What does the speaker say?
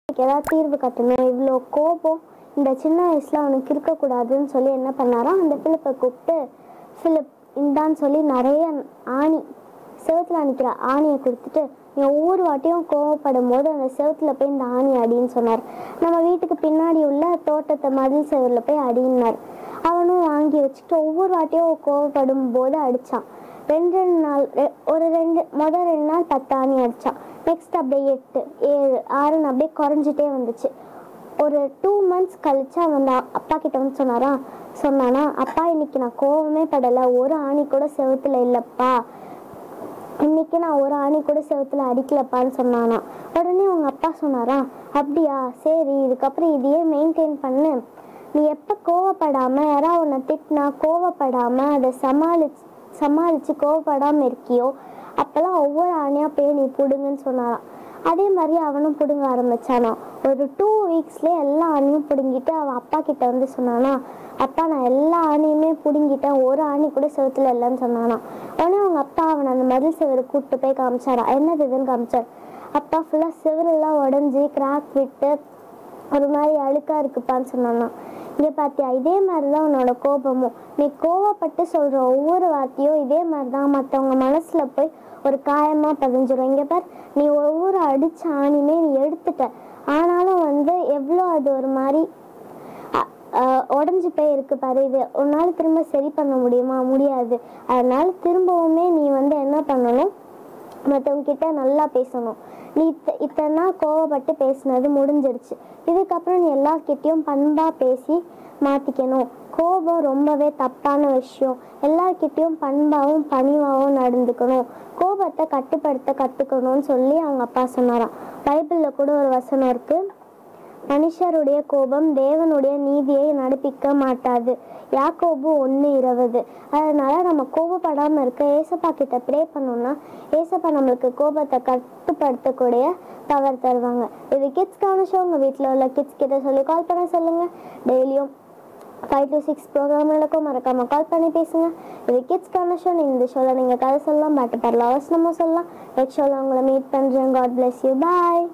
ஏதாவது தீர்வு கட்டணும், இவ்வளோ கோபம் இந்த சின்ன வயசில் அவனுக்கு இருக்கக்கூடாதுன்னு சொல்லி என்ன பண்ணாராம், அந்த பிலிப்பை கூப்பிட்டு, பிலிப் இந்தான்னு சொல்லி நிறைய ஆணி, செவத்தில் அணிக்கிற ஆணியை கொடுத்துட்டு, நீ ஒவ்வொரு வாட்டியும் கோவப்படும் போது அந்த செவத்தில் போய் இந்த ஆணி அடின்னு சொன்னார். நம்ம வீட்டுக்கு பின்னாடி உள்ள தோட்டத்தை மதில் செவரில் போய் அடினார். அவனும் வாங்கி வச்சுட்டு ஒவ்வொரு வாட்டியும் கோவப்படும் போது அடித்தான். ரெண்டு நாள் முதல் 2 நாள் 10 ஆணி அடித்தான். நெக்ஸ்ட் அப்படியே 8, 7, 6ன்னு அப்படியே குறைஞ்சிட்டே வந்துச்சு. ஒரு 2 மந்த்ஸ் கழிச்சு அவன் அப்பா கிட்ட வந்து சொன்னானா, அப்பா இன்னைக்கு நான் கோவமே படலை, ஒரு ஆணி கூட செவத்துல இல்லைப்பா, இன்னைக்கு நான் ஒரு ஆணி கூட செவத்துல அடிக்கலப்பான்னு சொன்னானா. உடனே அவங்க அப்பா சொன்னாரா, அப்படியா, சரி இதுக்கப்புறம் இதையே மெயின்டைன் பண்ணு, நீ எப்போ கோவப்படாமல் யாராவது உன்னை திட்டினா கோவப்படாமல் அதை சமாளித்து கோவப்படாமல் இருக்கியோ அப்போல்லாம் ஒவ்வொரு ஆணையாக போய் நீ பிடுங்கன்னு சொன்னாராம். அதே மாதிரி அவனும் பிடுங்க ஆரம்பித்தானா. ஒரு 2 வீக்ஸ்லேயே எல்லா ஆணையும் பிடுங்கிட்டு அவன் அப்பா கிட்ட வந்து சொன்னானா, அப்பா நான் எல்லா ஆணையுமே பிடுங்கிட்டேன், ஒரு ஆணி கூட செவத்துல இல்லைன்னு சொன்னானா. உடனே அவங்க அப்பா அவனை அந்த மதில் செவரு கூப்பிட்டு போய் காமிச்சாரா. என்னது இதுன்னு காமிச்சார். அப்பா ஃபுல்லாக செவரெல்லாம் உடஞ்சி கிராக் விட்டு ஒரு மாதிரி அழுக்காக இருக்குப்பான்னு சொன்னானா. இங்கே பார்த்தியா, இதே மாதிரி தான் உன்னோட கோபமும், நீ கோவப்பட்டு சொல்கிற ஒவ்வொரு வார்த்தையும் இதே மாதிரி தான் மற்றவங்க மனசில் போய் ஒரு காயமாக பதிஞ்சிடும். இங்கே பார், நீ ஒவ்வொரு அடித்த ஆணியுமே நீ எடுத்துட்ட, ஆனாலும் எவ்வளோ அது ஒரு மாதிரி உடஞ்சி போய் இருக்கு பாரு, இது உன்னால் திரும்ப சரி பண்ண முடியுமா? முடியாது. அதனால திரும்பவுமே நீ என்ன பண்ணணும், மற்றவங்க கிட்ட நல்லா பேசணும். நீ இத்தனை நாள் கோவப்பட்டு பேசினது முடிஞ்சிடுச்சு, இதுக்கப்புறம் நீ எல்லார்கிட்டையும் பண்பாக பேசி மாற்றிக்கணும். கோபம் ரொம்பவே தப்பான விஷயம், எல்லார்கிட்டையும் பண்பாகவும் பணிவாகவும் நடந்துக்கணும், கோபத்தை கட்டுப்படுத்த கற்றுக்கணும்னு சொல்லி அவங்க அப்பா சொன்னாராம். பைபிளில் கூட ஒரு வசனம் இருக்குது, மனுஷருடைய கோபம் தேவனுடைய நீதியை நடப்பிக்க மாட்டாது. யாக்கோபு 1:20. அதனால நம்ம கோபப்படாமல் இருக்க ஏசப்பா கிட்ட ப்ரே பண்ணோம்னா ஏசப்பா நம்மளுக்கு கோபத்தை கட்டுப்படுத்தக்கூடிய பவர் தருவாங்க. இது கிட்ஸ்க்கான ஷோ. உங்கள் வீட்டில் உள்ள கிட்ஸ் கிட்ட சொல்லி கால் பண்ண சொல்லுங்கள். டெய்லியும் 5 to 6 ப்ரோக்ராம் நடக்கும், மறக்காமல் கால் பண்ணி பேசுங்க. இது கிட்ஸ்க்கான ஷோ. இந்த ஷோவில் நீங்கள் கதை சொல்லலாம், பாட்டு பாடலாம், அவசரமாக சொல்லலாம். நெக்ஸ்ட் ஷோவில் உங்களை மீட் பண்ணுறேன். God bless you. பாய்.